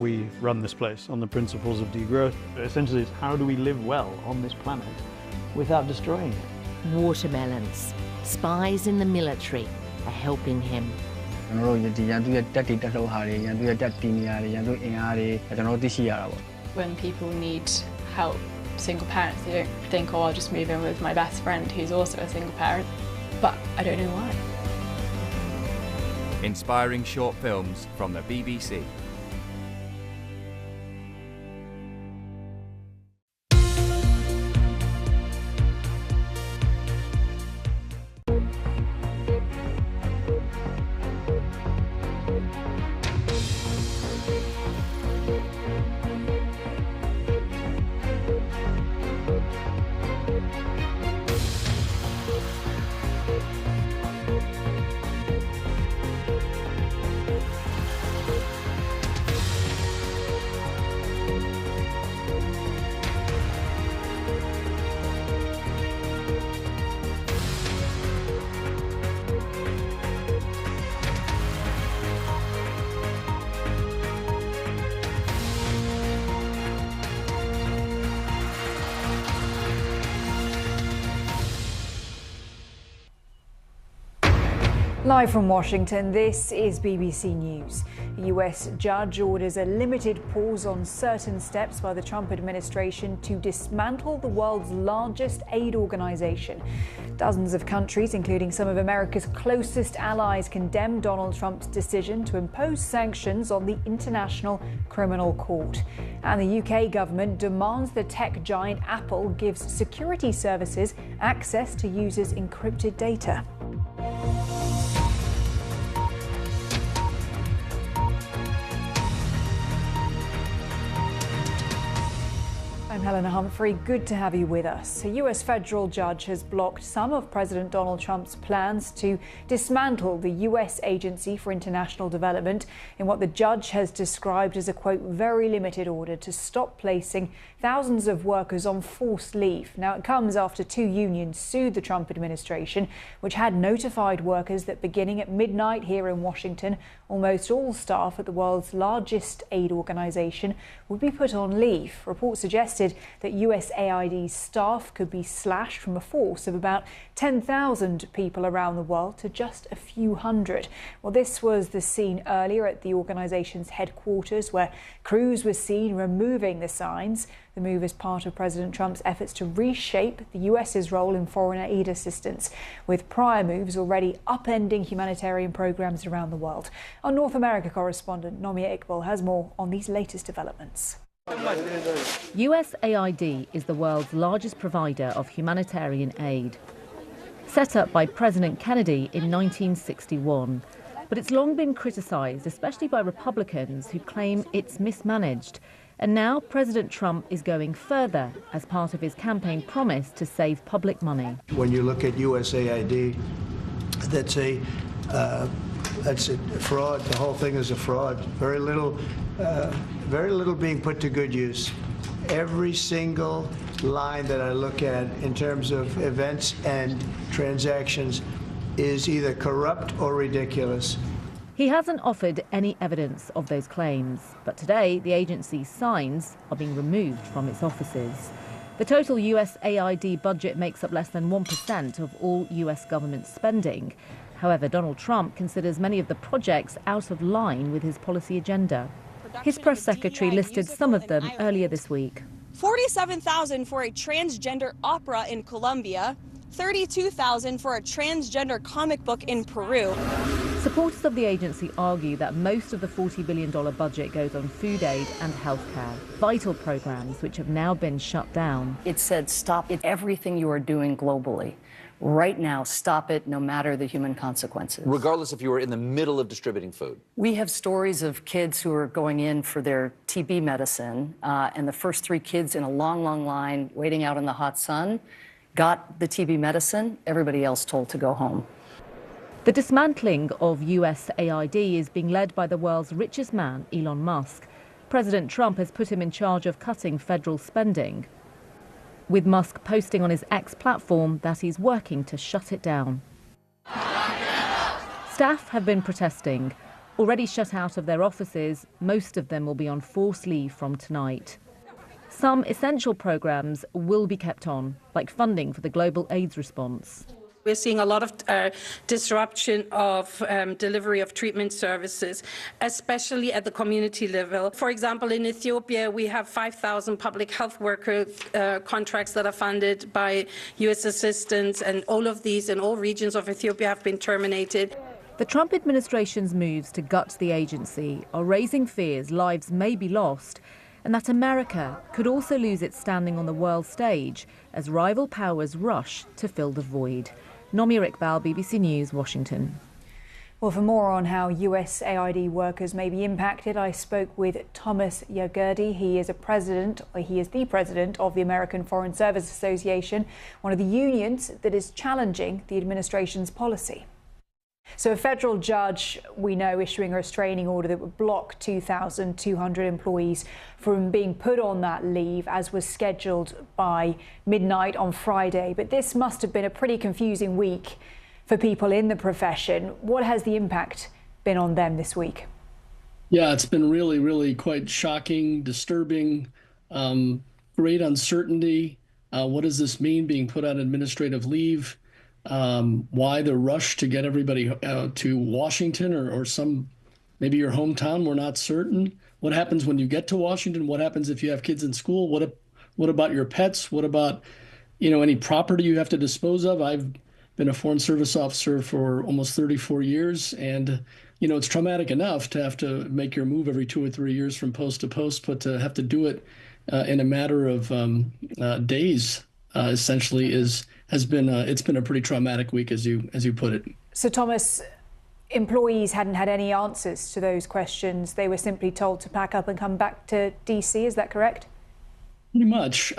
We run this place on the principles of degrowth. Essentially, it's how do we live well on this planet without destroying it? Watermelons. Spies in the military are helping him. When people need help, single parents, they don't think, oh, I'll just move in with my best friend who's also a single parent. But I don't know why. Inspiring short films from the BBC. Live from Washington, this is BBC News. A US judge orders a limited pause on certain steps by the Trump administration to dismantle the world's largest aid organization. Dozens of countries, including some of America's closest allies, condemned Donald Trump's decision to impose sanctions on the International Criminal Court. And the UK government demands the tech giant Apple gives security services access to users' encrypted data. I'm Helena Humphrey. Good to have you with us. A US federal judge has blocked some of President Donald Trump's plans to dismantle the US Agency for International Development in what the judge has described as a, quote, very limited order to stop placing thousands of workers on forced leave. Now, it comes after two unions sued the Trump administration, which had notified workers that beginning at midnight here in Washington, almost all staff at the world's largest aid organization would be put on leave. Reports suggested that USAID staff could be slashed from a force of about 10,000 people around the world to just a few hundred. Well, this was the scene earlier at the organization's headquarters, where crews were seen removing the signs. The move is part of President Trump's efforts to reshape the US's role in foreign aid assistance, with prior moves already upending humanitarian programs around the world. Our North America correspondent Nomia Iqbal has more on these latest developments. USAID is the world's largest provider of humanitarian aid. Set up by President Kennedy in 1961, but it's long been criticised, especially by Republicans who claim it's mismanaged. And now President Trump is going further as part of his campaign promise to save public money. When you look at USAID, that's a fraud. The whole thing is a fraud. Very little being put to good use. Every single line that I look at in terms of events and transactions is either corrupt or ridiculous. He hasn't offered any evidence of those claims, but today the agency's signs are being removed from its offices. The total USAID budget makes up less than 1% of all US government spending. However, Donald Trump considers many of the projects out of line with his policy agenda. His press secretary listed some of them earlier this week. $47,000 for a transgender opera in Colombia, $32,000 for a transgender comic book in Peru. Supporters of the agency argue that most of the $40 billion budget goes on food aid and healthcare, vital programs which have now been shut down. It said stop it, everything you are doing globally. Right now, stop it, no matter the human consequences. Regardless if you were in the middle of distributing food. We have stories of kids who are going in for their TB medicine, and the first 3 kids in a long, long line waiting out in the hot sun got the TB medicine, everybody else told to go home. The dismantling of USAID is being led by the world's richest man, Elon Musk. President Trump has put him in charge of cutting federal spending, with Musk posting on his X platform that he's working to shut it down. Staff have been protesting. Already shut out of their offices, most of them will be on forced leave from tonight. Some essential programs will be kept on, like funding for the global AIDS response. We're seeing a lot of disruption of delivery of treatment services, especially at the community level. For example, in Ethiopia, we have 5,000 public health worker contracts that are funded by U.S. assistance, and all of these in all regions of Ethiopia have been terminated. The Trump administration's moves to gut the agency are raising fears lives may be lost, and that America could also lose its standing on the world stage as rival powers rush to fill the void. Nomi Iqbal, BBC News, Washington. Well, for more on how USAID workers may be impacted, I spoke with Thomas Yagurdi. He is the president of the American Foreign Service Association, one of the unions that is challenging the administration's policy. So a federal judge, we know, issuing a restraining order that would block 2,200 employees from being put on that leave, as was scheduled by midnight on Friday. But this must have been a pretty confusing week for people in the profession. What has the impact been on them this week? Yeah, it's been really, really quite shocking, disturbing, great uncertainty. What does this mean, being put on administrative leave? Why the rush to get everybody to Washington or maybe your hometown? We're not certain. What happens when you get to Washington? What happens if you have kids in school? What about your pets? What about, any property you have to dispose of? I've been a Foreign Service officer for almost 34 years, and it's traumatic enough to have to make your move every 2 or 3 years from post to post, but to have to do it in a matter of days essentially it's been a pretty traumatic week, as you put it. So Thomas, employees hadn't had any answers to those questions. They were simply told to pack up and come back to DC. Is that correct? Pretty much,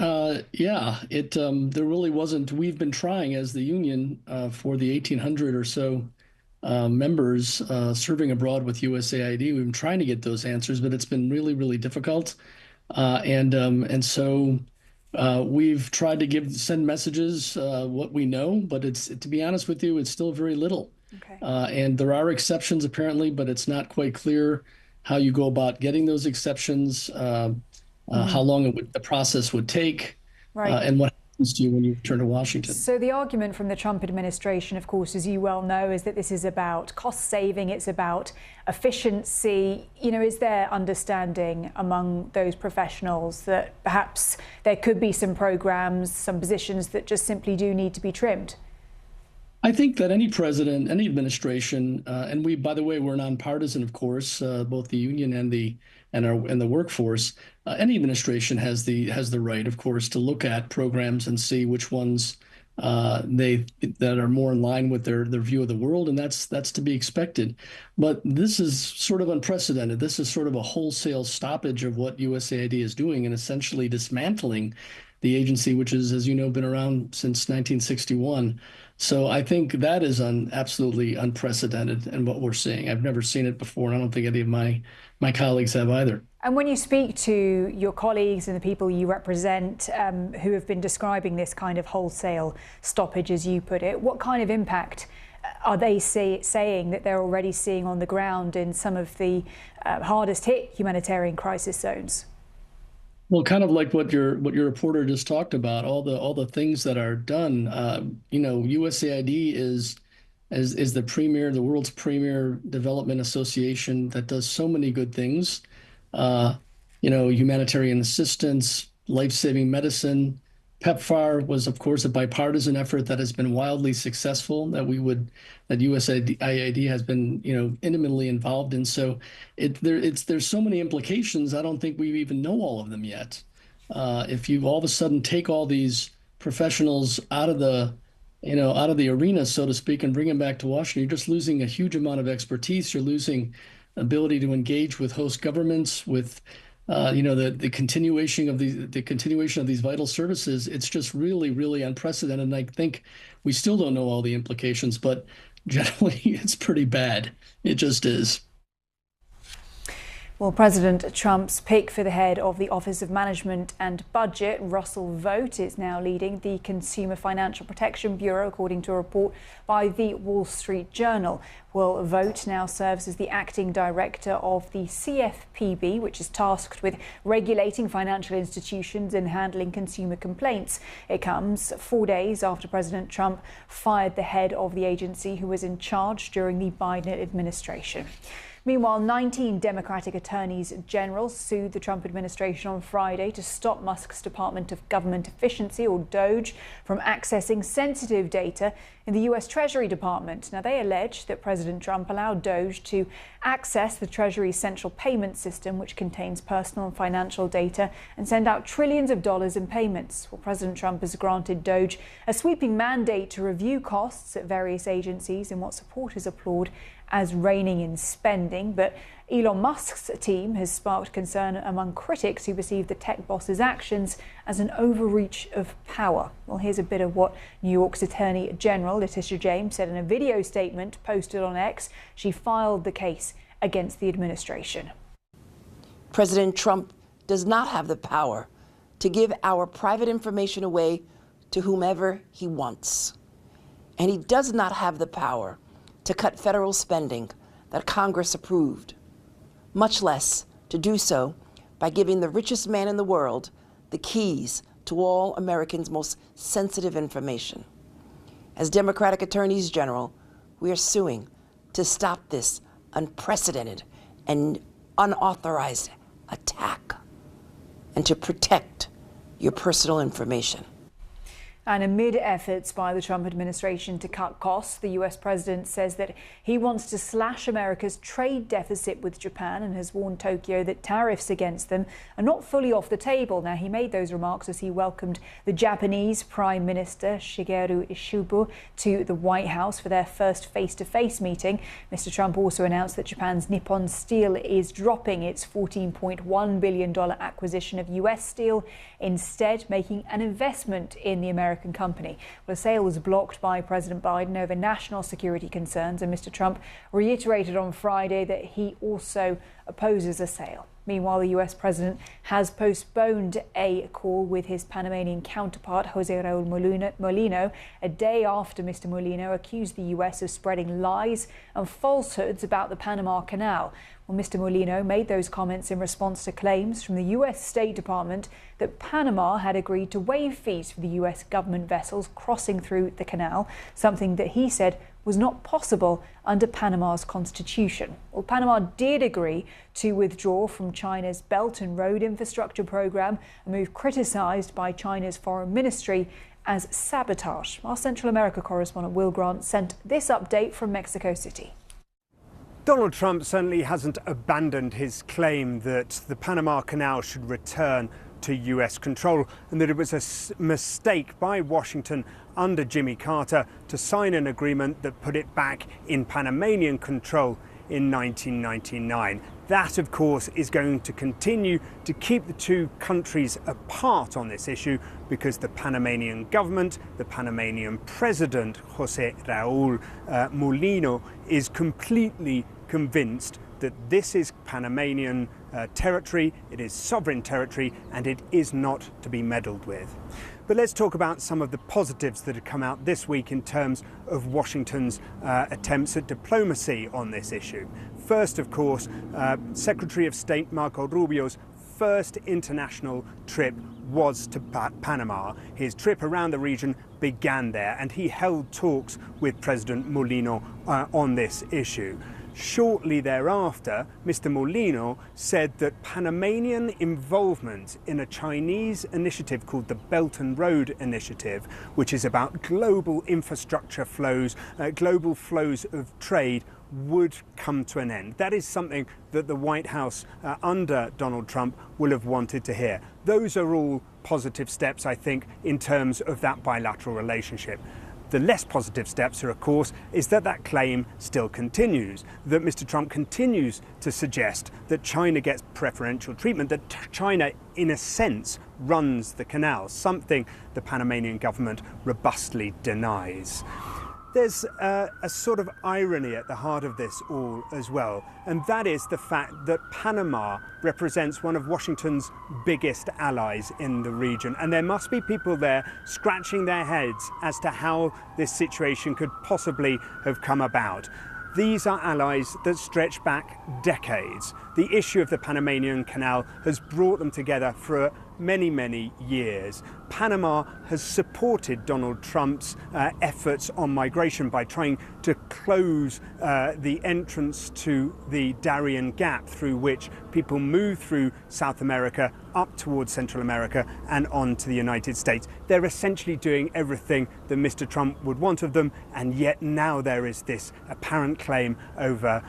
yeah. There really wasn't. We've been trying as the union for the 1,800 or so members serving abroad with USAID. We've been trying to get those answers, but it's been really, really difficult. And so we've tried to send messages what we know, but to be honest with you, it's still very little. Okay. And there are exceptions apparently, but it's not quite clear how you go about getting those exceptions. How long the process would take, right. And what happens to you when you return to Washington. So the argument from the Trump administration, of course, as you well know, is that this is about cost saving, it's about efficiency. Is there understanding among those professionals that perhaps there could be some programs, some positions that just simply do need to be trimmed? I think that any president, any administration, and we, by the way, we're nonpartisan, of course, both the union and the workforce. Any administration has the right, of course, to look at programs and see which ones that are more in line with their view of the world, and that's to be expected. But this is sort of unprecedented. This is sort of a wholesale stoppage of what USAID is doing and essentially dismantling the agency, which is, as you know, been around since 1961. So I think that is absolutely unprecedented in what we're seeing. I've never seen it before, and I don't think any of my colleagues have either. And when you speak to your colleagues and the people you represent who have been describing this kind of wholesale stoppage, as you put it, what kind of impact are they saying that they're already seeing on the ground in some of the hardest hit humanitarian crisis zones? Well, kind of like what your reporter just talked about, all the things that are done. USAID is the world's premier development association that does so many good things. Humanitarian assistance, life-saving medicine. PEPFAR was, of course, a bipartisan effort that has been wildly successful, that USAID has been, intimately involved in. So there's so many implications. I don't think we even know all of them yet. If you all of a sudden take all these professionals out of the arena, so to speak, and bring them back to Washington, you're just losing a huge amount of expertise. You're losing ability to engage with host governments, with the continuation of these vital services. It's just really, really unprecedented. And I think we still don't know all the implications, but generally it's pretty bad. It just is. Well, President Trump's pick for the head of the Office of Management and Budget, Russell Vought, is now leading the Consumer Financial Protection Bureau, according to a report by the Wall Street Journal. Well, Vought now serves as the acting director of the CFPB, which is tasked with regulating financial institutions and handling consumer complaints. It comes 4 days after President Trump fired the head of the agency, who was in charge during the Biden administration. Meanwhile, 19 Democratic attorneys general sued the Trump administration on Friday to stop Musk's Department of Government Efficiency, or DOGE, from accessing sensitive data in the U.S. Treasury Department. Now, they allege that President Trump allowed DOGE to access the Treasury's central payment system, which contains personal and financial data, and send out trillions of dollars in payments. Well, President Trump has granted DOGE a sweeping mandate to review costs at various agencies in what supporters applaud as reining in spending. But Elon Musk's team has sparked concern among critics who perceive the tech boss's actions as an overreach of power. Well, here's a bit of what New York's Attorney General Letitia James said in a video statement posted on X. She filed the case against the administration. President Trump does not have the power to give our private information away to whomever he wants. And he does not have the power to cut federal spending that Congress approved, much less to do so by giving the richest man in the world the keys to all Americans' most sensitive information. As Democratic attorneys general, we are suing to stop this unprecedented and unauthorized attack and to protect your personal information. And amid efforts by the Trump administration to cut costs, the US president says that he wants to slash America's trade deficit with Japan and has warned Tokyo that tariffs against them are not fully off the table. Now, he made those remarks as he welcomed the Japanese Prime Minister Shigeru Ishiba to the White House for their first face-to-face meeting. Mr. Trump also announced that Japan's Nippon Steel is dropping its $14.1 billion acquisition of US steel, instead making an investment in the American company. Well, the sale was blocked by President Biden over national security concerns, and Mr. Trump reiterated on Friday that he also opposes a sale. Meanwhile, the US president has postponed a call with his Panamanian counterpart, Jose Raul Molino, a day after Mr. Molino accused the US of spreading lies and falsehoods about the Panama Canal. Well, Mr. Molino made those comments in response to claims from the US State Department that Panama had agreed to waive fees for the US government vessels crossing through the canal, something that he said was not possible under Panama's constitution. Well, Panama did agree to withdraw from China's Belt and Road Infrastructure program, a move criticized by China's foreign ministry as sabotage. Our Central America correspondent Will Grant sent this update from Mexico City. Donald Trump certainly hasn't abandoned his claim that the Panama Canal should return to US control and that it was a mistake by Washington under Jimmy Carter to sign an agreement that put it back in Panamanian control in 1999. That, of course, is going to continue to keep the two countries apart on this issue because the Panamanian government, the Panamanian president, Jose Raul Molino, is completely convinced that this is Panamanian territory, it is sovereign territory, and it is not to be meddled with. But let's talk about some of the positives that have come out this week in terms of Washington's attempts at diplomacy on this issue. First, of course, Secretary of State Marco Rubio's first international trip was to Panama. His trip around the region began there, and he held talks with President Molino on this issue. Shortly thereafter, Mr. Molino said that Panamanian involvement in a Chinese initiative called the Belt and Road Initiative, which is about global infrastructure flows, global flows of trade, would come to an end. That is something that the White House under Donald Trump will have wanted to hear. Those are all positive steps, I think, in terms of that bilateral relationship. The less positive steps are, of course, is that that claim still continues, that Mr. Trump continues to suggest that China gets preferential treatment, that China, in a sense, runs the canal, something the Panamanian government robustly denies. There's a sort of irony at the heart of this all as well, and that is the fact that Panama represents one of Washington's biggest allies in the region, and there must be people there scratching their heads as to how this situation could possibly have come about. These are allies that stretch back decades. The issue of the Panamanian Canal has brought them together for many, many years. Panama has supported Donald Trump's efforts on migration by trying to close the entrance to the Darien Gap, through which people move through South America up towards Central America and on to the United States. They're essentially doing everything that Mr. Trump would want of them, and yet now there is this apparent claim over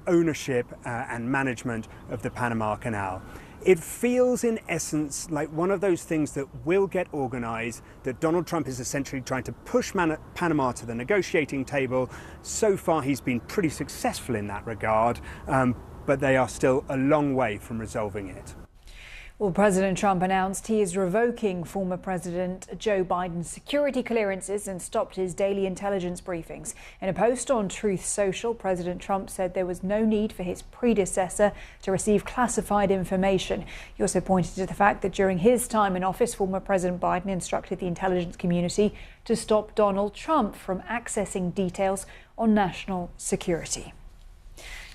ownership and management of the Panama Canal. It feels in essence like one of those things that will get organised, that Donald Trump is essentially trying to push Panama to the negotiating table. So far he's been pretty successful in that regard, but they are still a long way from resolving it. Well, President Trump announced he is revoking former President Joe Biden's security clearances and stopped his daily intelligence briefings. In a post on Truth Social, President Trump said there was no need for his predecessor to receive classified information. He also pointed to the fact that during his time in office, former President Biden instructed the intelligence community to stop Donald Trump from accessing details on national security.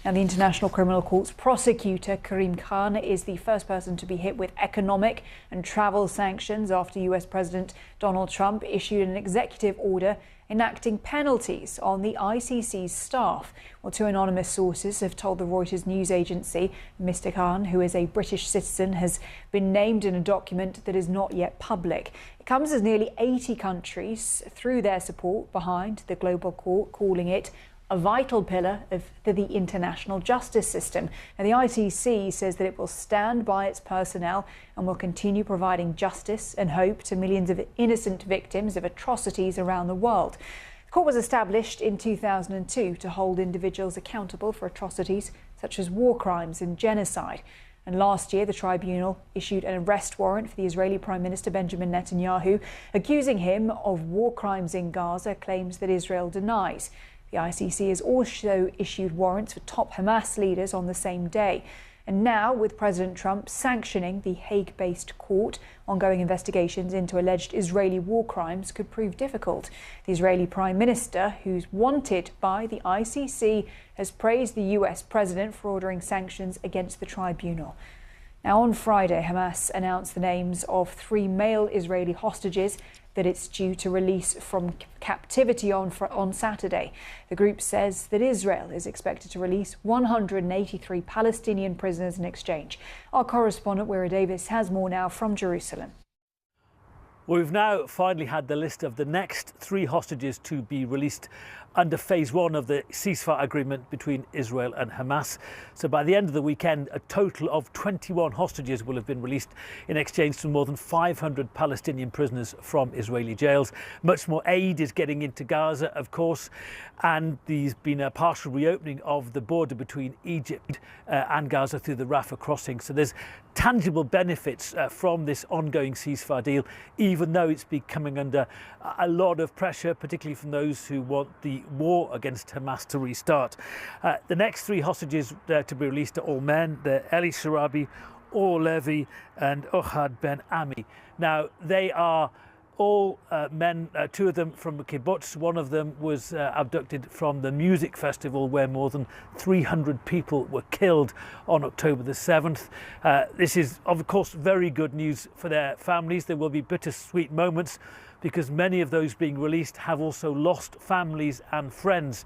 Now, the International Criminal Court's prosecutor, Karim Khan, is the first person to be hit with economic and travel sanctions after US President Donald Trump issued an executive order enacting penalties on the ICC's staff. Well, two anonymous sources have told the Reuters news agency Mr. Khan, who is a British citizen, has been named in a document that is not yet public. It comes as nearly 80 countries threw their support behind the global court, calling it a vital pillar of the international justice system. And the ICC says that it will stand by its personnel and will continue providing justice and hope to millions of innocent victims of atrocities around the world. The court was established in 2002 to hold individuals accountable for atrocities such as war crimes and genocide. And last year, the tribunal issued an arrest warrant for the Israeli Prime Minister Benjamin Netanyahu, accusing him of war crimes in Gaza, claims that Israel denies. The ICC has also issued warrants for top Hamas leaders on the same day. And now, with President Trump sanctioning the Hague-based court, ongoing investigations into alleged Israeli war crimes could prove difficult. The Israeli Prime Minister, who's wanted by the ICC, has praised the US president for ordering sanctions against the tribunal. Now, on Friday, Hamas announced the names of 3 male Israeli hostages that it's due to release from captivity on Saturday. The group says that Israel is expected to release 183 Palestinian prisoners in exchange. Our correspondent, Wira Davis, has more now from Jerusalem. Well, we've now finally had the list of the next 3 hostages to be released under phase 1 of the ceasefire agreement between Israel and Hamas. So by the end of the weekend, a total of 21 hostages will have been released in exchange for more than 500 Palestinian prisoners from Israeli jails. Much more aid is getting into Gaza, of course, and there's been a partial reopening of the border between Egypt and Gaza through the Rafah crossing. So there's tangible benefits from this ongoing ceasefire deal, even though it's been coming under a lot of pressure, particularly from those who want the war against Hamas to restart. The next 3 hostages to be released are all men. They're Eli Sharabi, Or Levy and Ohad Ben Ami. Now, they are all men, 2 of them from a kibbutz. One of them was abducted from the music festival where more than 300 people were killed on October the 7th. This is, of course, very good news for their families. There will be bittersweet moments because many of those being released have also lost families and friends.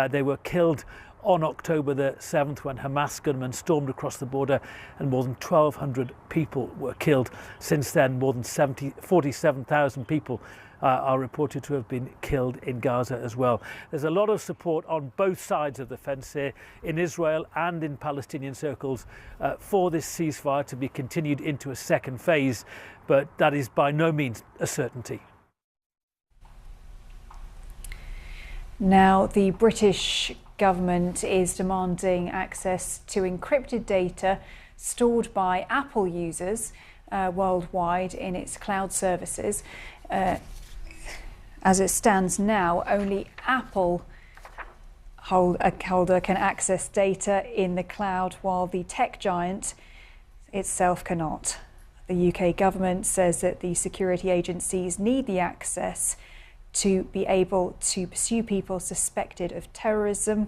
They were killed on October the 7th when Hamas gunmen stormed across the border and more than 1,200 people were killed. Since then, more than 47,000 people are reported to have been killed in Gaza as well. There's a lot of support on both sides of the fence here, in Israel and in Palestinian circles, for this ceasefire to be continued into a second phase, but that is by no means a certainty. Now, the British government is demanding access to encrypted data stored by Apple users worldwide in its cloud services. As it stands now, only Apple holder can access data in the cloud, while the tech giant itself cannot. The UK government says that the security agencies need the access to be able to pursue people suspected of terrorism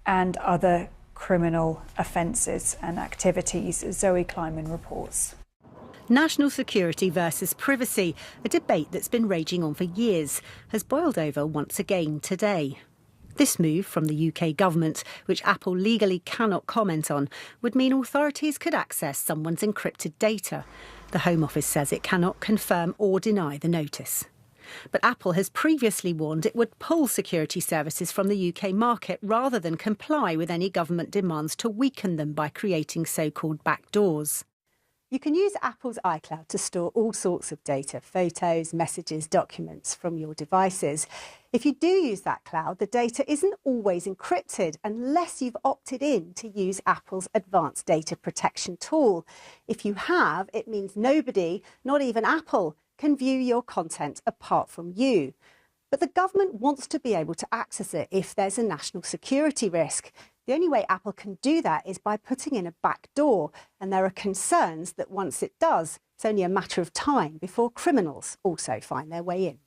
and other criminal offences and activities. Zoe Kleiman reports. National security versus privacy, a debate that's been raging on for years, has boiled over once again today. This move from the UK government, which Apple legally cannot comment on, would mean authorities could access someone's encrypted data. The Home Office says it cannot confirm or deny the notice. But Apple has previously warned it would pull security services from the UK market rather than comply with any government demands to weaken them by creating so-called backdoors. You can use Apple's iCloud to store all sorts of data, photos, messages, documents from your devices. If you do use that cloud, the data isn't always encrypted unless you've opted in to use Apple's advanced data protection tool. If you have, it means nobody, not even Apple, can view your content apart from you. But the government wants to be able to access it if there's a national security risk. The only way Apple can do that is by putting in a backdoor, and there are concerns that once it does, it's only a matter of time before criminals also find their way in.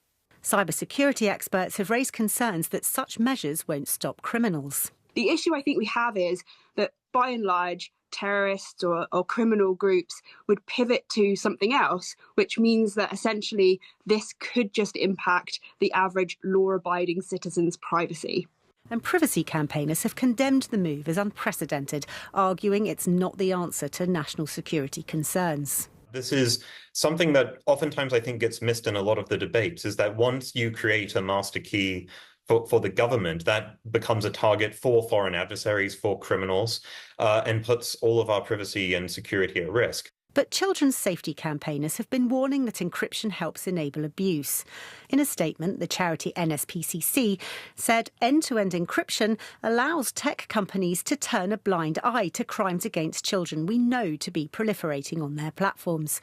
Cybersecurity experts have raised concerns that such measures won't stop criminals. The issue I think we have is that, by and large, terrorists or criminal groups would pivot to something else, which means that essentially this could just impact the average law-abiding citizen's privacy. And privacy campaigners have condemned the move as unprecedented, arguing it's not the answer to national security concerns. This is something that oftentimes I think gets missed in a lot of the debates, is that once you create a master key for the government, that becomes a target for foreign adversaries, for criminals, and puts all of our privacy and security at risk. But children's safety campaigners have been warning that encryption helps enable abuse. In a statement, the charity NSPCC said end-to-end encryption allows tech companies to turn a blind eye to crimes against children we know to be proliferating on their platforms.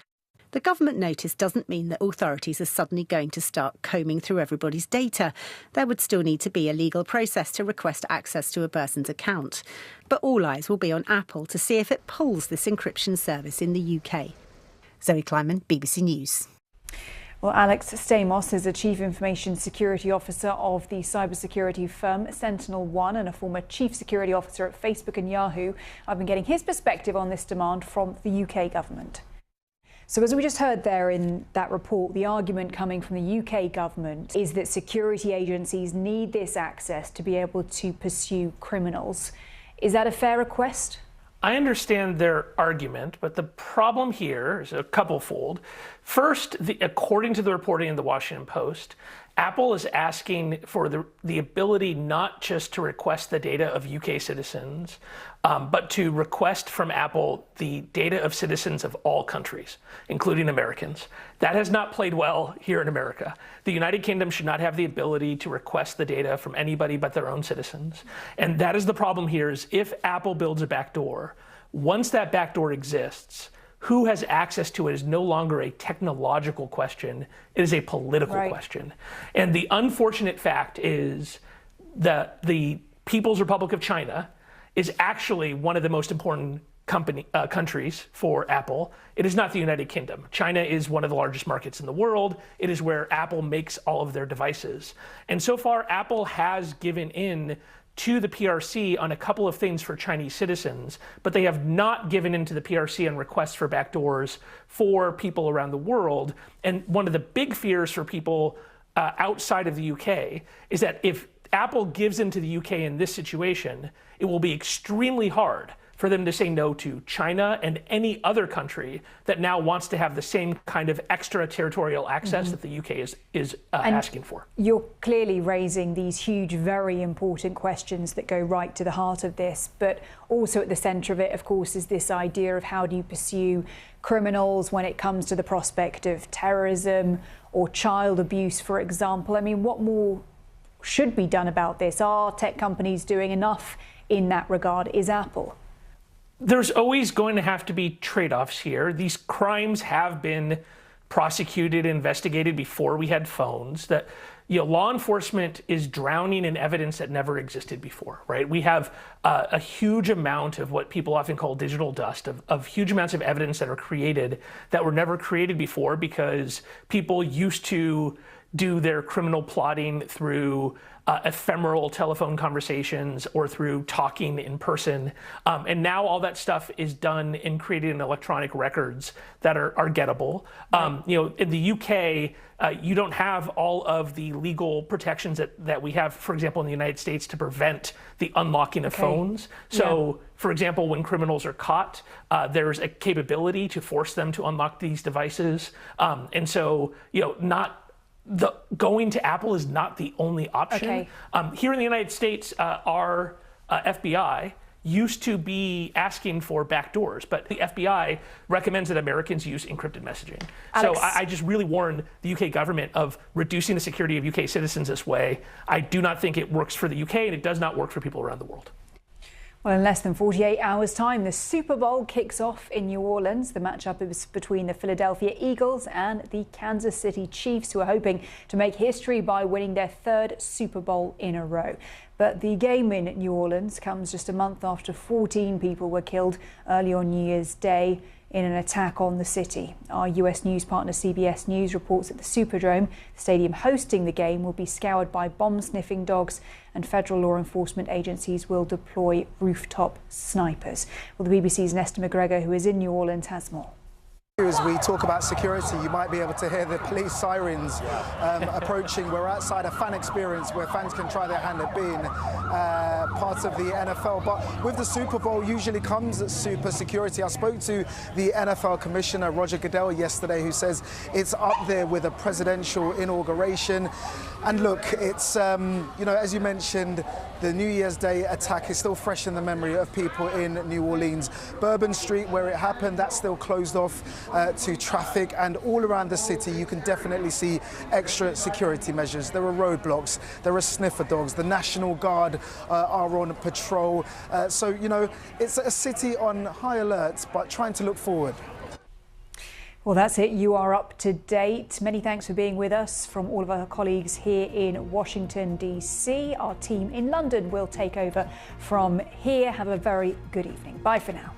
The government notice doesn't mean that authorities are suddenly going to start combing through everybody's data. There would still need to be a legal process to request access to a person's account. But all eyes will be on Apple to see if it pulls this encryption service in the UK. Zoe Kleiman, BBC News. Well, Alex Stamos is the Chief Information Security Officer of the cybersecurity firm SentinelOne and a former Chief Security Officer at Facebook and Yahoo. I've been getting his perspective on this demand from the UK government. So as we just heard there in that report, the argument coming from the UK government is that security agencies need this access to be able to pursue criminals. Is that a fair request? I understand their argument, but the problem here is a couple-fold. First, according to the reporting in the Washington Post, Apple is asking for the ability not just to request the data of UK citizens, but to request from Apple the data of citizens of all countries, including Americans. That has not played well here in America. The United Kingdom should not have the ability to request the data from anybody but their own citizens. And that is the problem here, is if Apple builds a backdoor, once that backdoor exists, who has access to it is no longer a technological question, it is a political question. And the unfortunate fact is that the People's Republic of China is actually one of the most important countries for Apple. It is not the United Kingdom. China is one of the largest markets in the world. It is where Apple makes all of their devices. And so far, Apple has given in to the PRC on a couple of things for Chinese citizens, but they have not given in to the PRC on requests for backdoors for people around the world. And one of the big fears for people outside of the UK is that if Apple gives in to the UK in this situation, it will be extremely hard for them to say no to China and any other country that now wants to have the same kind of extraterritorial access that the UK is asking for. You're clearly raising these huge, very important questions that go right to the heart of this, but also at the centre of it, of course, is this idea of how do you pursue criminals when it comes to the prospect of terrorism or child abuse, for example. I mean, what more should be done about this? Are tech companies doing enough in that regard? Is Apple? There's always going to have to be trade-offs here. These crimes have been prosecuted, investigated before we had phones. That law enforcement is drowning in evidence that never existed before, right? We have a huge amount of what people often call digital dust, of huge amounts of evidence that are created that were never created before because people used to do their criminal plotting through ephemeral telephone conversations or through talking in person. And now all that stuff is done and created in electronic records that are gettable. In the UK, you don't have all of the legal protections that we have, for example, in the United States to prevent the unlocking of phones. So, for example, when criminals are caught, there's a capability to force them to unlock these devices. And so, going to Apple is not the only option. Here in the United States, our FBI used to be asking for backdoors, but the FBI recommends that Americans use encrypted messaging. Alex. So I just really warn the UK government of reducing the security of UK citizens this way. I do not think it works for the UK, and it does not work for people around the world. Well, in less than 48 hours' time, the Super Bowl kicks off in New Orleans. The matchup is between the Philadelphia Eagles and the Kansas City Chiefs, who are hoping to make history by winning their third Super Bowl in a row. But the game in New Orleans comes just a month after 14 people were killed early on New Year's Day in an attack on the city. Our US news partner CBS News reports that the Superdome, the stadium hosting the game, will be scoured by bomb-sniffing dogs, and federal law enforcement agencies will deploy rooftop snipers. Well, the BBC's Nesta McGregor, who is in New Orleans, has more. As we talk about security, you might be able to hear the police sirens approaching. We're outside a fan experience where fans can try their hand at being part of the NFL. But with the Super Bowl usually comes super security. I spoke to the NFL Commissioner, Roger Goodell, yesterday, who says it's up there with a presidential inauguration. And look, it's, as you mentioned, the New Year's Day attack is still fresh in the memory of people in New Orleans. Bourbon Street, where it happened, that's still closed off to traffic, and all around the city you can definitely see extra security measures. There are roadblocks, there are sniffer dogs, the National Guard are on patrol. So, it's a city on high alert, but trying to look forward. Well, that's it. You are up to date. Many thanks for being with us from all of our colleagues here in Washington, D.C. Our team in London will take over from here. Have a very good evening. Bye for now.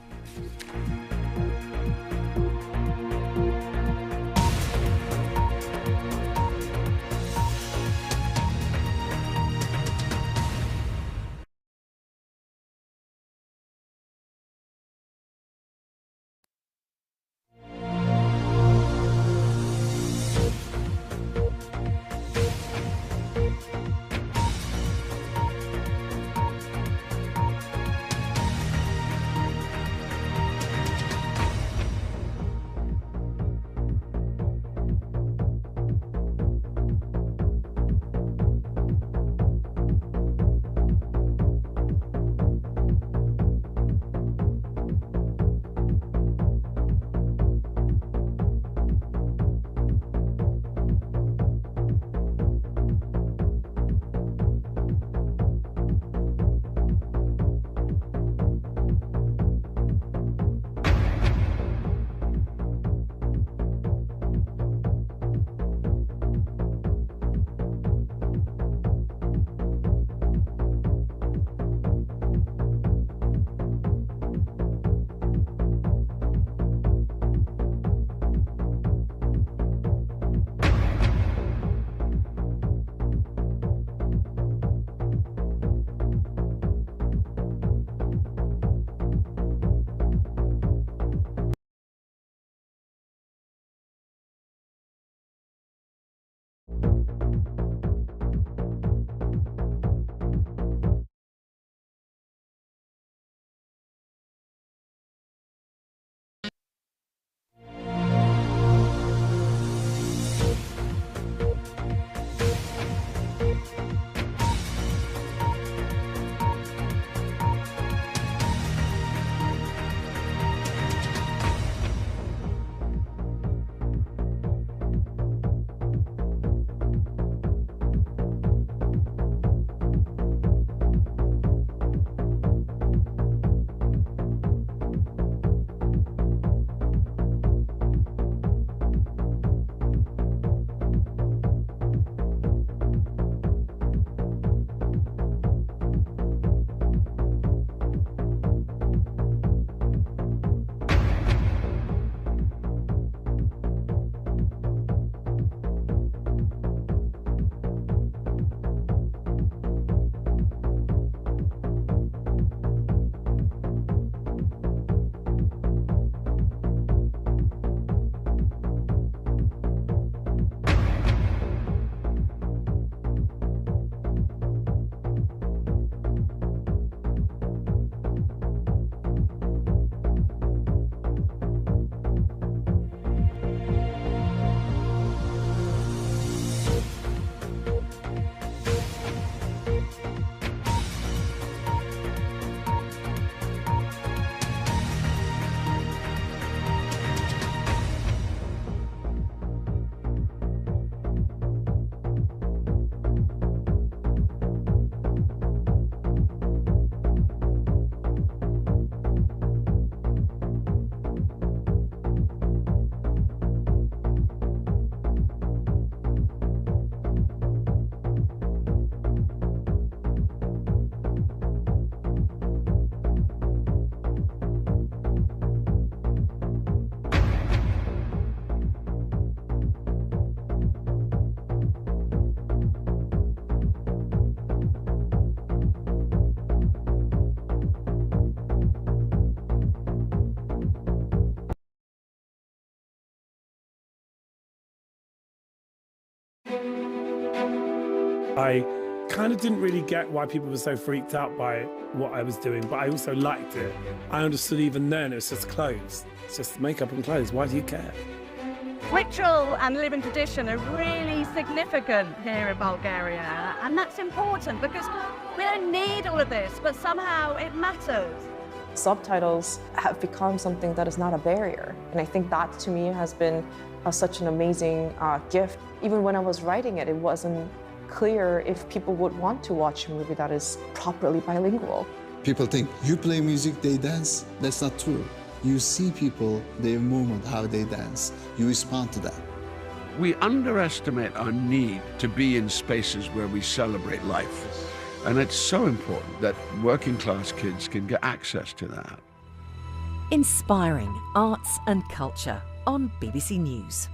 I kind of didn't really get why people were so freaked out by what I was doing, but I also liked it. I understood even then it was just clothes. It's just makeup and clothes. Why do you care? Ritual and living tradition are really significant here in Bulgaria, and that's important because we don't need all of this, but somehow it matters. Subtitles have become something that is not a barrier, and I think that to me has been such an amazing gift. Even when I was writing it, it wasn't clear if people would want to watch a movie that is properly bilingual. People think you play music, they dance. That's not true. You see people, their movement, how they dance. You respond to that. We underestimate our need to be in spaces where we celebrate life. And it's so important that working class kids can get access to that. Inspiring arts and culture on BBC News.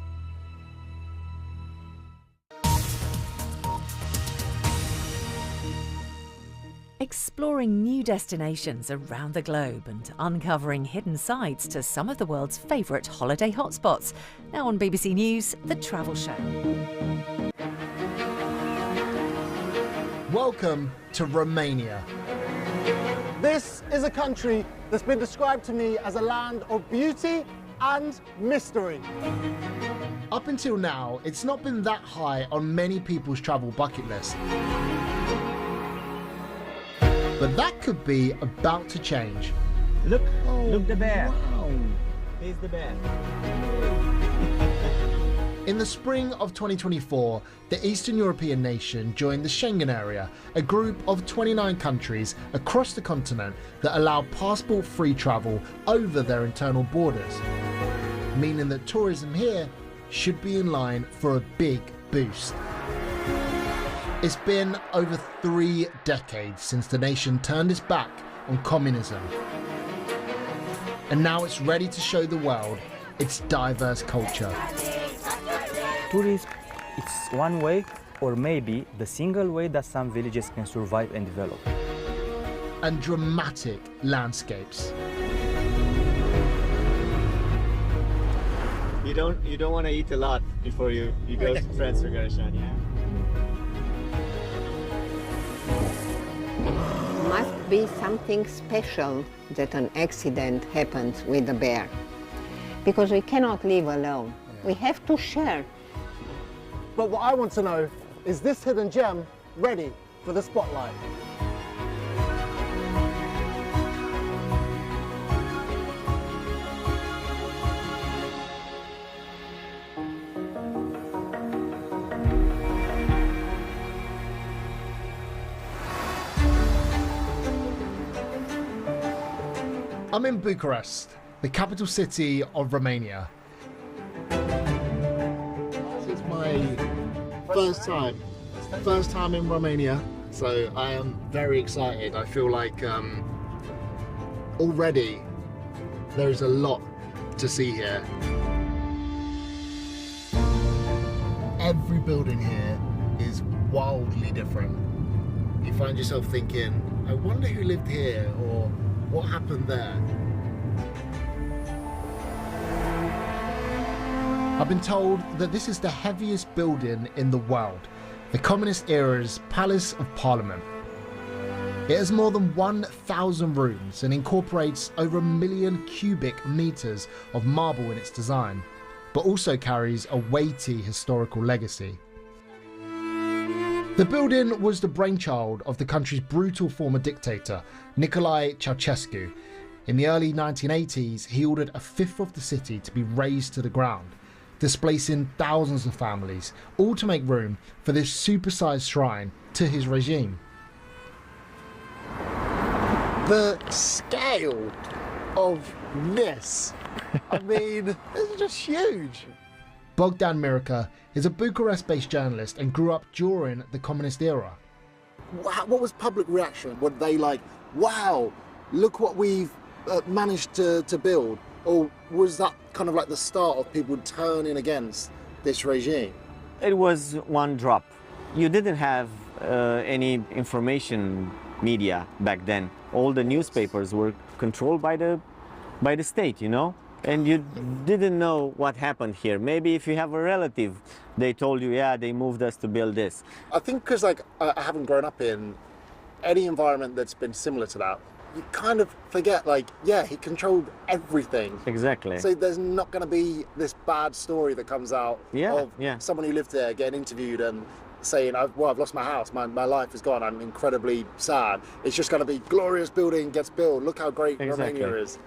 Exploring new destinations around the globe and uncovering hidden sides to some of the world's favourite holiday hotspots. Now on BBC News, The Travel Show. Welcome to Romania. This is a country that's been described to me as a land of beauty and mystery. Up until now, it's not been that high on many people's travel bucket list. But that could be about to change. Look the bear. Wow. Here's the bear. In the spring of 2024, the Eastern European nation joined the Schengen area, a group of 29 countries across the continent that allow passport-free travel over their internal borders, meaning that tourism here should be in line for a big boost. It's been over 3 decades since the nation turned its back on communism. And now it's ready to show the world its diverse culture. Tourism, it's one way, or maybe the single way that some villages can survive and develop. And dramatic landscapes. You don't want to eat a lot before you go to Transfiguration, yeah? Must be something special that an accident happens with the bear. Because we cannot live alone. We have to share. But what I want to know is this hidden gem ready for the spotlight? I'm in Bucharest, the capital city of Romania. This is my first time in Romania, so I am very excited. I feel like already there's a lot to see here. Every building here is wildly different. You find yourself thinking, I wonder who lived here, or what happened there? I've been told that this is the heaviest building in the world, the Communist era's Palace of Parliament. It has more than 1,000 rooms and incorporates over 1 million cubic meters of marble in its design, but also carries a weighty historical legacy. The building was the brainchild of the country's brutal former dictator, Nicolae Ceausescu. In the early 1980s, he ordered a fifth of the city to be razed to the ground, displacing thousands of families, all to make room for this supersized shrine to his regime. The scale of this, I mean, this is just huge. Bogdan Mirica is a Bucharest-based journalist and grew up during the communist era. What was public reaction? Were they like, wow, look what we've managed to build? Or was that kind of like the start of people turning against this regime? It was one drop. You didn't have any information media back then. All the newspapers were controlled by the state, you know? and you didn't know what happened here. Maybe if you have a relative, they told you, yeah, they moved us to build this. I think because like I haven't grown up in any environment that's been similar to that, you kind of forget, like, yeah, he controlled everything. Exactly. So there's not going to be this bad story that comes out of someone who lived there getting interviewed and saying, I've lost my house, my life is gone, I'm incredibly sad. It's just going to be glorious building gets built, look how great Romania is.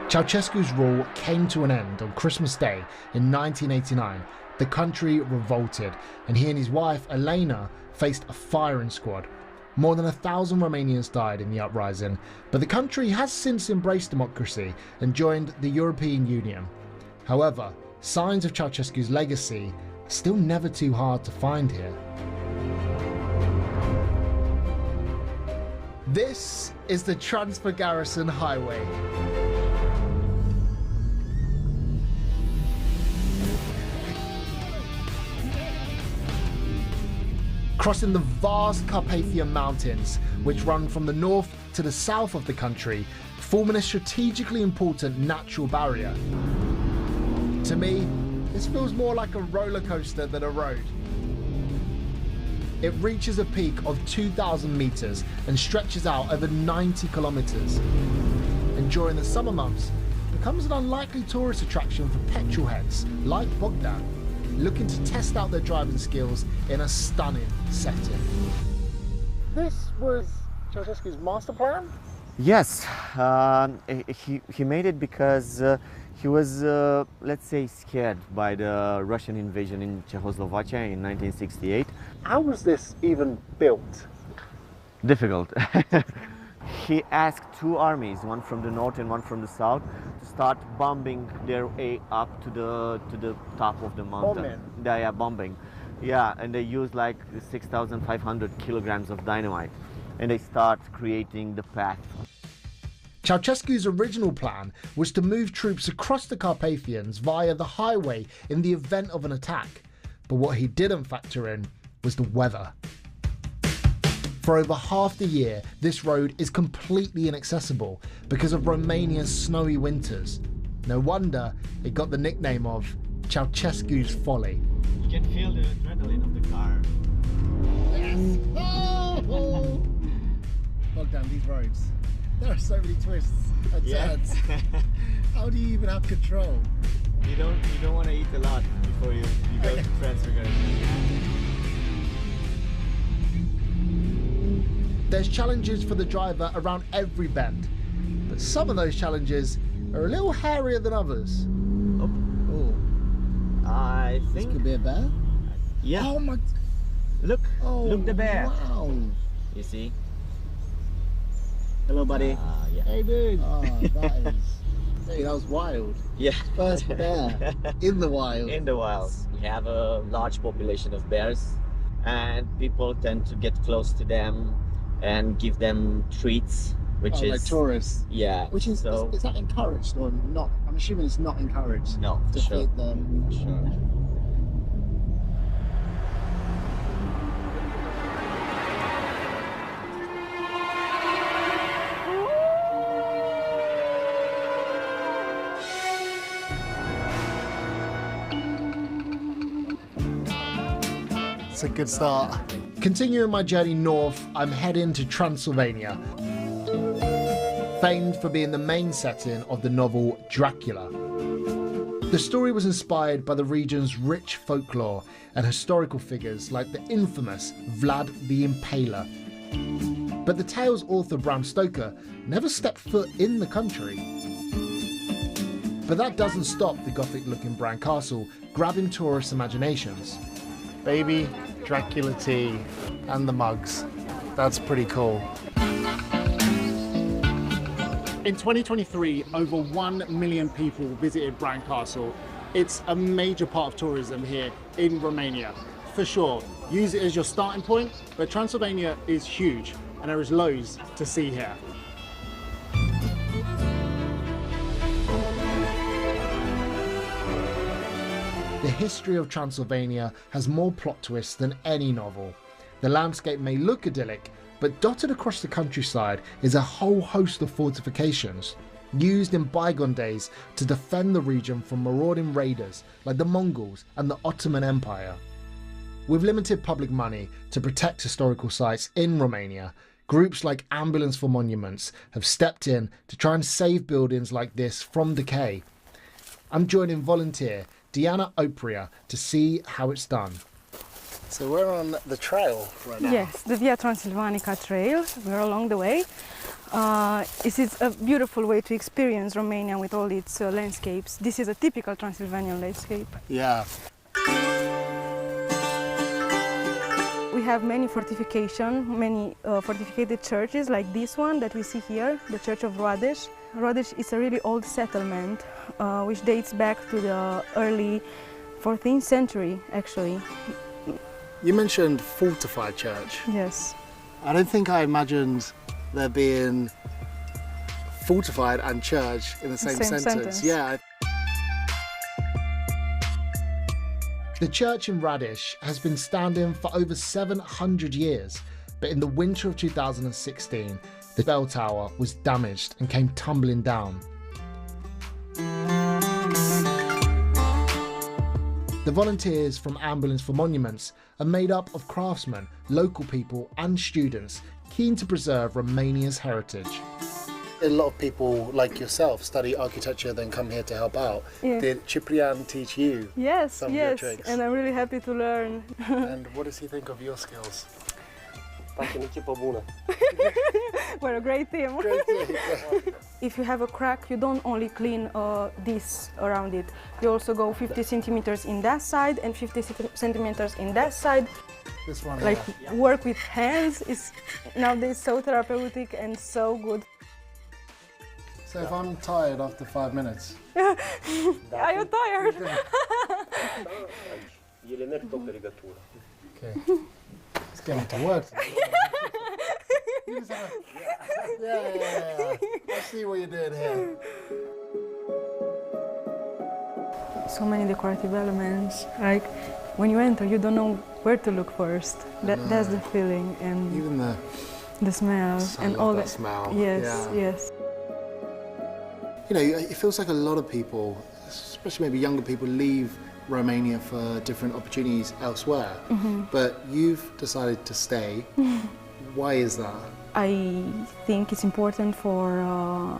Ceausescu's rule came to an end on Christmas Day in 1989. The country revolted, and he and his wife, Elena, faced a firing squad. More than 1,000 Romanians died in the uprising, but the country has since embraced democracy and joined the European Union. However, signs of Ceausescu's legacy are still never too hard to find here. This is the Transfer Garrison Highway. Crossing the vast Carpathian Mountains, which run from the north to the south of the country, forming a strategically important natural barrier. To me, this feels more like a roller coaster than a road. It reaches a peak of 2,000 meters and stretches out over 90 kilometers. And during the summer months, becomes an unlikely tourist attraction for petrol heads like Bogdan, looking to test out their driving skills in a stunning setting. This was Ceausescu's master plan? Yes, he made it because he was, let's say, scared by the Russian invasion in Czechoslovakia in 1968. How was this even built? Difficult. He asked two armies, one from the north and one from the south, to start bombing their way up to the top of the mountain. Bombing. Yeah, and they used like 6,500 kilograms of dynamite, and they start creating the path. Ceausescu's original plan was to move troops across the Carpathians via the highway in the event of an attack. But what he didn't factor in was the weather. For over half the year, this road is completely inaccessible because of Romania's snowy winters. No wonder it got the nickname of Ceausescu's Folly. You can feel the adrenaline of the car. Yes! Oh! Bogdan, these roads. There are so many twists and turns. How do you even have control? You don't want to eat a lot before you go to Transfer Garrison. There's challenges for the driver around every bend, but some of those challenges are a little hairier than others. Oh. I think... This could be a bear? Yeah. Oh my... Look the bear. Wow. You see? Hello, buddy. Yeah. Hey, dude. Oh, that was wild. Yeah. First bear in the wild. In the wild. We have a large population of bears, and people tend to get close to them and give them treats, which is like tourists. Yeah. Which is is that encouraged or not? I'm assuming it's not encouraged. No, to feed them. Sure. It's a good start. Continuing my journey north, I'm heading to Transylvania, famed for being the main setting of the novel Dracula. The story was inspired by the region's rich folklore and historical figures like the infamous Vlad the Impaler. But the tale's author Bram Stoker never stepped foot in the country. But that doesn't stop the gothic-looking Bran Castle grabbing tourists' imaginations. Baby Dracula tea and the mugs. That's pretty cool. In 2023, over 1 million people visited Bran Castle. It's a major part of tourism here in Romania. For sure, use it as your starting point, but Transylvania is huge and there is loads to see here. The history of Transylvania has more plot twists than any novel. The landscape may look idyllic, But dotted across the countryside is a whole host of fortifications, used in bygone days to defend the region from marauding raiders like the Mongols and the Ottoman Empire. With limited public money to protect historical sites in Romania, groups like Ambulance for Monuments have stepped in to try and save buildings like this from decay. I'm joining volunteer Diana Opria to see how it's done. So we're on the trail right now. Yes, the Via Transilvanica trail. We're along the way. It is a beautiful way to experience Romania with all its landscapes. This is a typical Transylvanian landscape. Yeah. We have many fortificated churches like this one that we see here, the Church of Radeș. Radeș is a really old settlement which dates back to the early 14th century, actually. You mentioned fortified church. Yes. I don't think I imagined there being fortified and church in the same sentence. Yeah. The church in Radeș has been standing for over 700 years, but in the winter of 2016, the bell tower was damaged and came tumbling down. The volunteers from Ambulance for Monuments are made up of craftsmen, local people and students keen to preserve Romania's heritage. A lot of people like yourself study architecture, then come here to help out. Yeah. Did Ciprian teach you some of your tricks? And I'm really happy to learn. And what does he think of your skills? We're a great team. If you have a crack, you don't only clean this around it. You also go 50 centimeters in that side and 50 centimeters in that side. This one, like work with hands is nowadays so therapeutic and so good. So if I'm tired after 5 minutes. Are you tired? Okay. Let's get into work. Yeah. I see what you're doing here. So many decorative elements. Like when you enter, you don't know where to look first. That's the feeling, and even the smell and all that smell. Yes, yes. You know, it feels like a lot of people, especially maybe younger people, leave Romania for different opportunities elsewhere. But you've decided to stay. Why is that? I think it's important for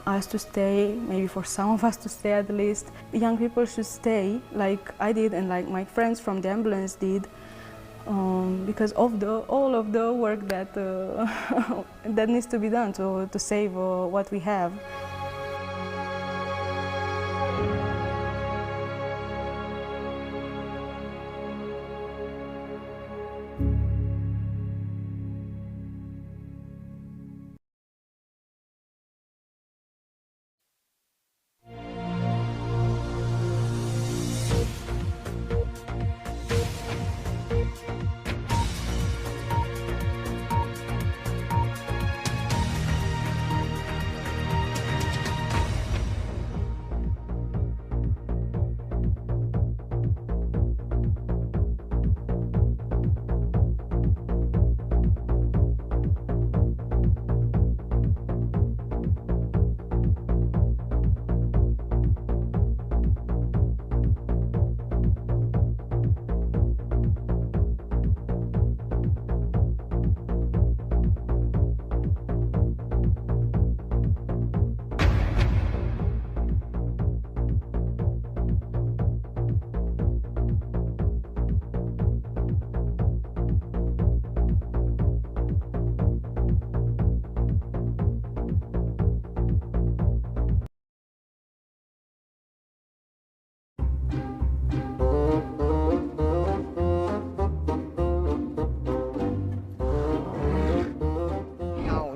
us to stay, maybe for some of us to stay at least. Young people should stay, like I did and like my friends from the ambulance did, because of all of the work that that needs to be done to save what we have.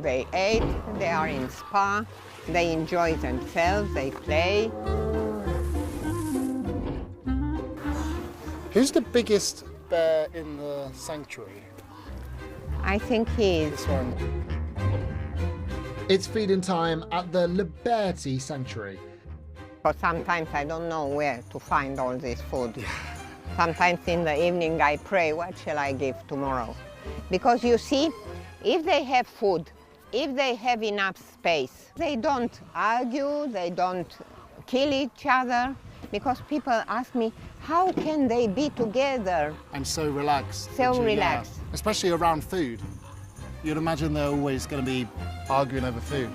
They ate, they are in spa, they enjoy themselves, they play. Who's the biggest bear in the sanctuary? I think he is. This one. It's feeding time at the Liberty Sanctuary. But sometimes I don't know where to find all this food. Sometimes in the evening I pray, what shall I give tomorrow? Because you see, if they have food, if they have enough space, they don't argue, they don't kill each other, because people ask me, how can they be together? And so relaxed. So relaxed. Yeah. Especially around food. You'd imagine they're always going to be arguing over food.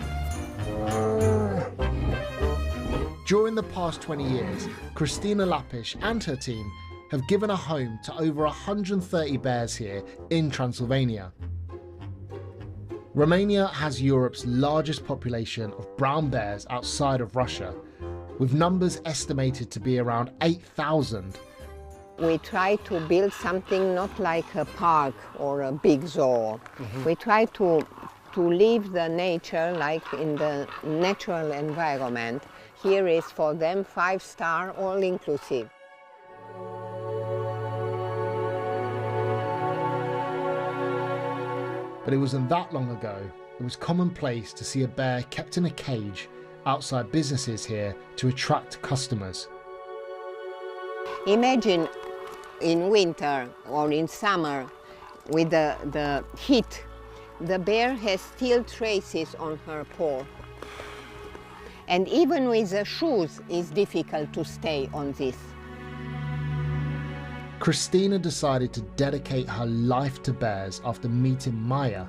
During the past 20 years, Christina Lapish and her team have given a home to over 130 bears here in Transylvania. Romania has Europe's largest population of brown bears outside of Russia, with numbers estimated to be around 8,000. We try to build something not like a park or a big zoo. We try to live the nature like in the natural environment. Here is for them 5-star, all-inclusive. But it wasn't that long ago it was commonplace to see a bear kept in a cage outside businesses here to attract customers. Imagine in winter or in summer with the heat, the bear has still traces on her paw. And even with the shoes, it's difficult to stay on this. Christina decided to dedicate her life to bears after meeting Maya,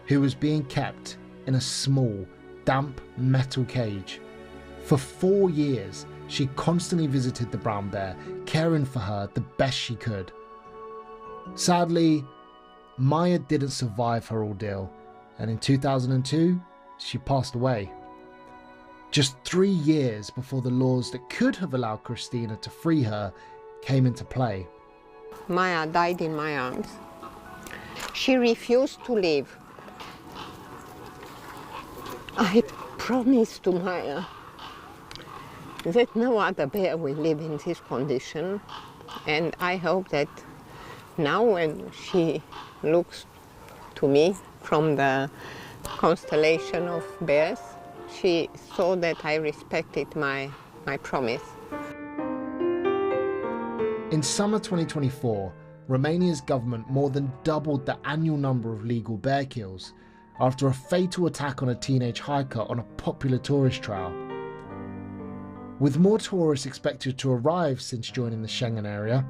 who was being kept in a small, damp metal cage. For 4 years, she constantly visited the brown bear, caring for her the best she could. Sadly, Maya didn't survive her ordeal, and in 2002, she passed away. Just 3 years before the laws that could have allowed Christina to free her came into play. Maya died in my arms. She refused to leave. I promised to Maya that no other bear will live in this condition, and I hope that now when she looks to me from the constellation of bears, she saw that I respected my promise. In summer 2024, Romania's government more than doubled the annual number of legal bear kills after a fatal attack on a teenage hiker on a popular tourist trail. With more tourists expected to arrive since joining the Schengen area,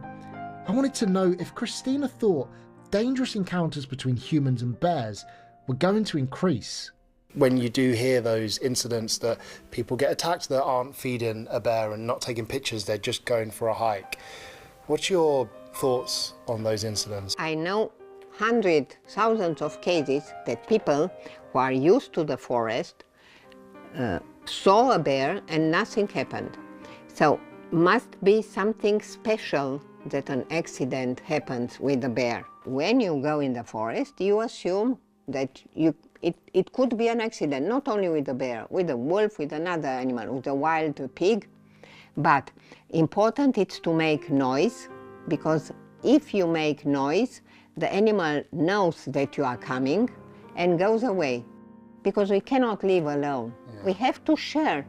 I wanted to know if Christina thought dangerous encounters between humans and bears were going to increase. When you do hear those incidents that people get attacked that aren't feeding a bear and not taking pictures, they're just going for a hike. What's your thoughts on those incidents? I know hundreds, thousands of cases that people who are used to the forest saw a bear and nothing happened. So must be something special that an accident happens with the bear. When you go in the forest, you assume that it could be an accident, not only with the bear, with a wolf, with another animal, with a wild pig. But important is to make noise, because if you make noise, the animal knows that you are coming and goes away, because we cannot live alone. We have to share.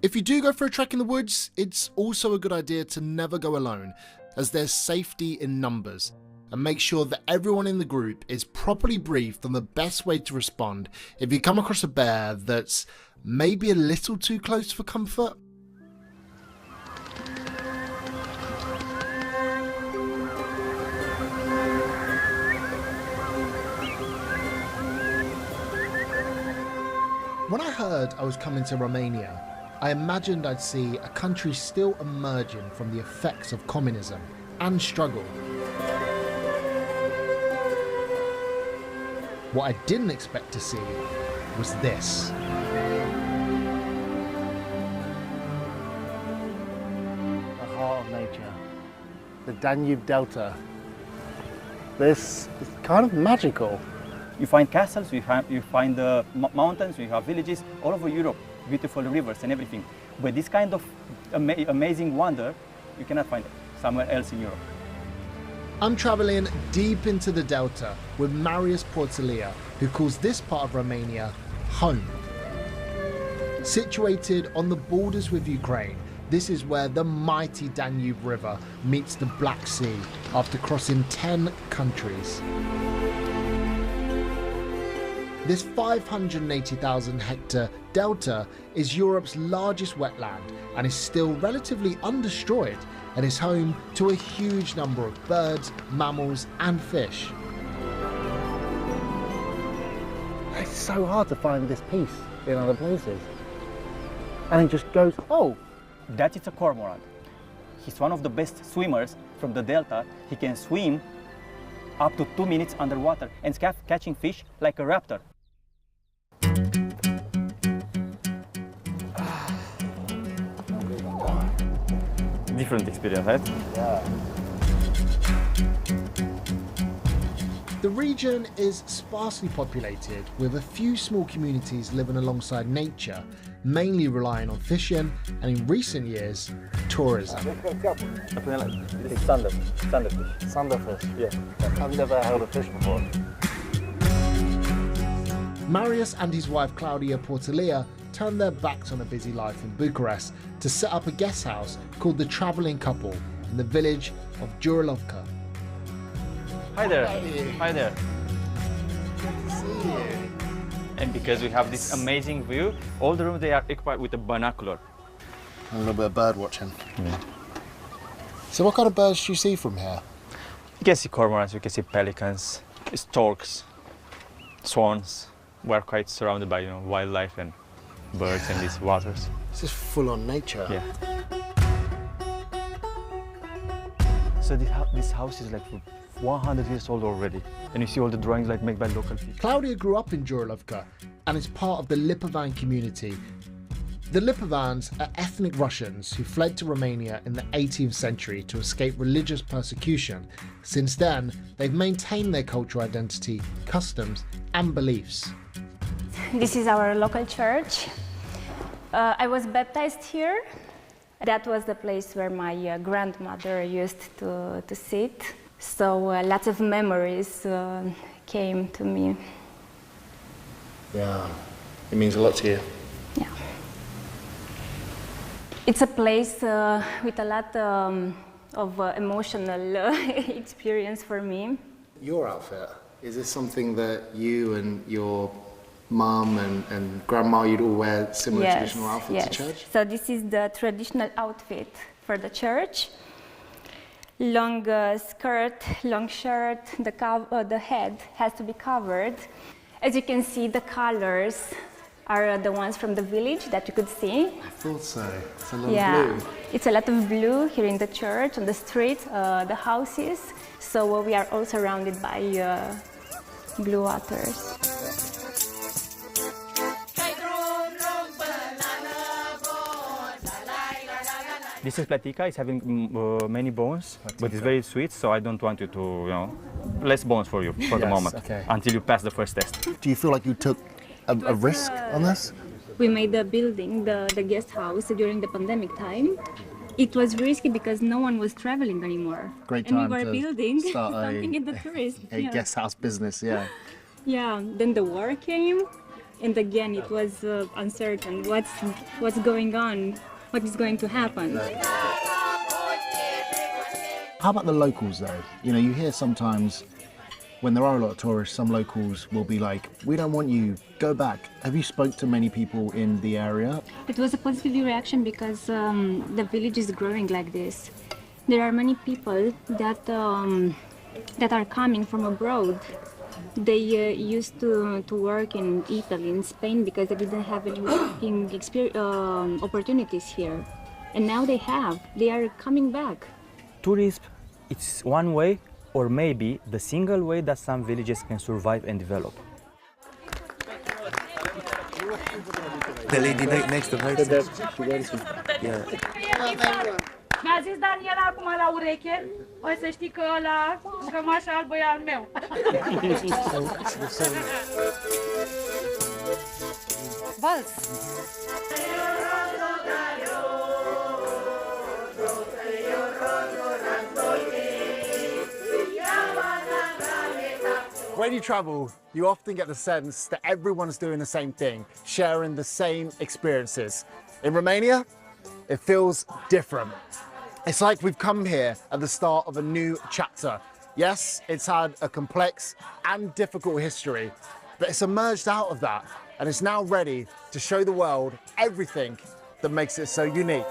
If you do go for a trek in the woods, it's also a good idea to never go alone, as there's safety in numbers, and make sure that everyone in the group is properly briefed on the best way to respond if you come across a bear that's maybe a little too close for comfort. When I heard I was coming to Romania, I imagined I'd see a country still emerging from the effects of communism and struggle. What I didn't expect to see was this. The heart of nature, the Danube Delta. This is kind of magical. You find castles, you find the mountains, you have villages all over Europe, beautiful rivers and everything. But this kind of amazing wonder, you cannot find it somewhere else in Europe. I'm travelling deep into the Delta with Marius Porțilea, who calls this part of Romania home. Situated on the borders with Ukraine, This is where the mighty Danube River meets the Black Sea after crossing 10 countries. This 580,000 hectare delta is Europe's largest wetland and is still relatively undestroyed and is home to a huge number of birds, mammals and fish. It's so hard to find this peace in other places. And it just goes, oh. That is a cormorant. He's one of the best swimmers from the delta. He can swim up to 2 minutes underwater and catching fish like a raptor. Different experience, right? Yeah. The region is sparsely populated with a few small communities living alongside nature, mainly relying on fishing and in recent years, tourism. It's sunderfish. Sunderfish? Yeah. I've never held a fish before. Marius and his wife Claudia Portalia turned their backs on a busy life in Bucharest to set up a guest house called the Travelling Couple in the village of Jurilovka. Hi there. Hi there. Good to see you. And because we have this amazing view, all the rooms they are equipped with a binocular. A little bit of bird watching. Yeah. So what kind of birds do you see from here? You can see cormorants, you can see pelicans, storks, swans. We're quite surrounded by wildlife and birds in these waters. This is full-on nature. Yeah. So this house is like 100 years old already, and you see all the drawings like made by local people. Claudia grew up in Jurilovka and is part of the Lipovan community. The Lipovans are ethnic Russians who fled to Romania in the 18th century to escape religious persecution. Since then, they've maintained their cultural identity, customs and beliefs. This is our local church. I was baptized here. That was the place where my grandmother used to sit. So lots of memories came to me. Yeah, it means a lot to you. Yeah. It's a place with a lot of emotional experience for me. Your outfit, is this something that you and your mum and grandma, you'd all wear similar traditional outfits to church? So this is the traditional outfit for the church. Long skirt, long shirt, the head has to be covered. As you can see, the colors are the ones from the village that you could see. I thought so. It's a lot of blue. It's a lot of blue here in the church, on the street, the houses. So we are all surrounded by blue waters. This is platica, it's having many bones, but it's very sweet, so I don't want you to, less bones for you for the moment, until you pass the first test. Do you feel like you took a risk on this? We made the building, the guest house, during the pandemic time. It was risky because no one was traveling anymore. Great time and we were building start something in the tourist. A guest house business, yeah. Yeah, then the war came, and again it was uncertain. What's going on? What is going to happen? How about the locals though? You hear sometimes when there are a lot of tourists, some locals will be like, we don't want you, go back. Have you spoke to many people in the area? It was a positive reaction because the village is growing like this. There are many people that are coming from abroad. They used to work in Italy, in Spain, because they didn't have any working opportunities here. And now they have. They are coming back. Tourism, it's one way, or maybe the single way that some villages can survive and develop. The lady next to her. Yeah. Mi-a zis Daniela acum la ureche, o să știi că ăla, cămașa albă e al meu. Vals. When you travel, you often get the sense that everyone's doing the same thing, sharing the same experiences. In Romania, It feels different. It's like we've come here at the start of a new chapter. Yes, it's had a complex and difficult history, but it's emerged out of that and it's now ready to show the world everything that makes it so unique.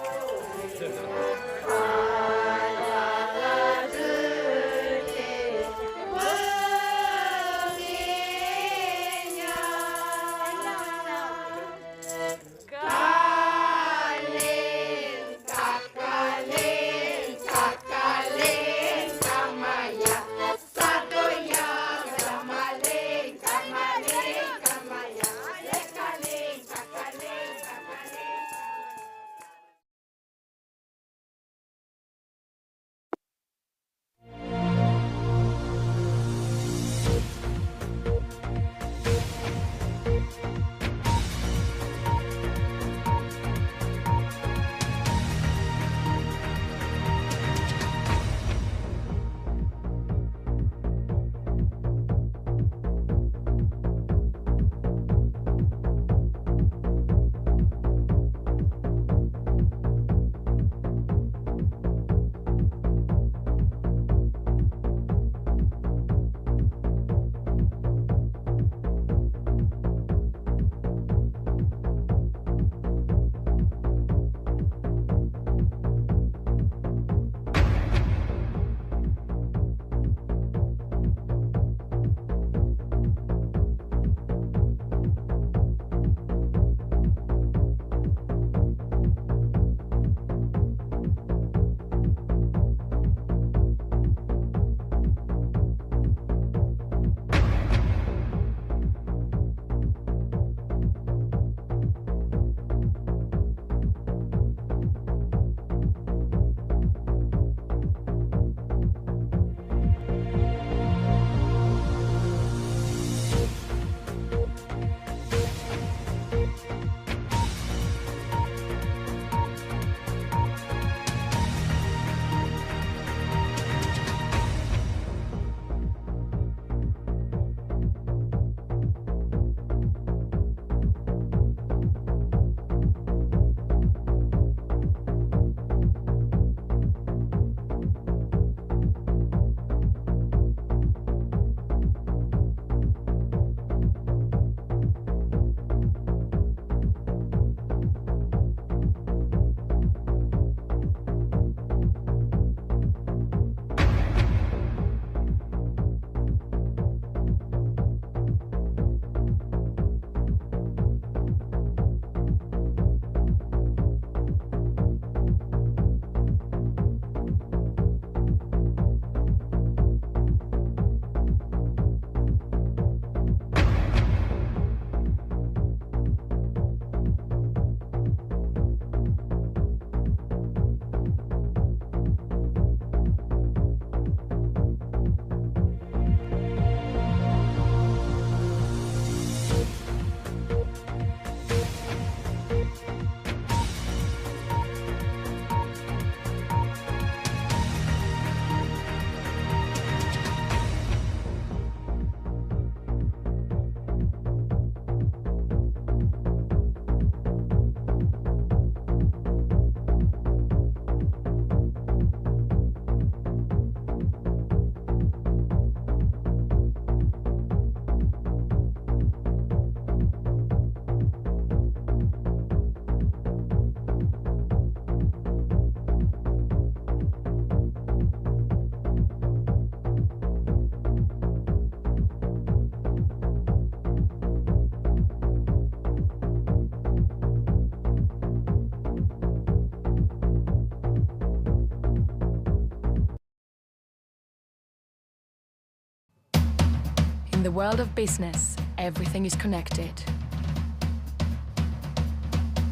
In the world of business, everything is connected.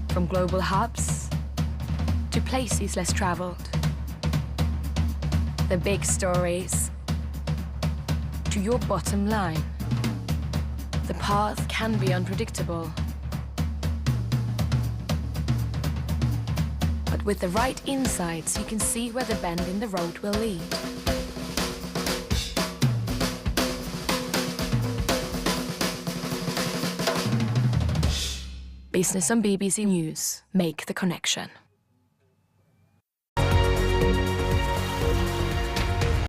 From global hubs to places less traveled. The big stories to your bottom line. The path can be unpredictable. But with the right insights, you can see where the bend in the road will lead. Business on BBC News. Make the connection.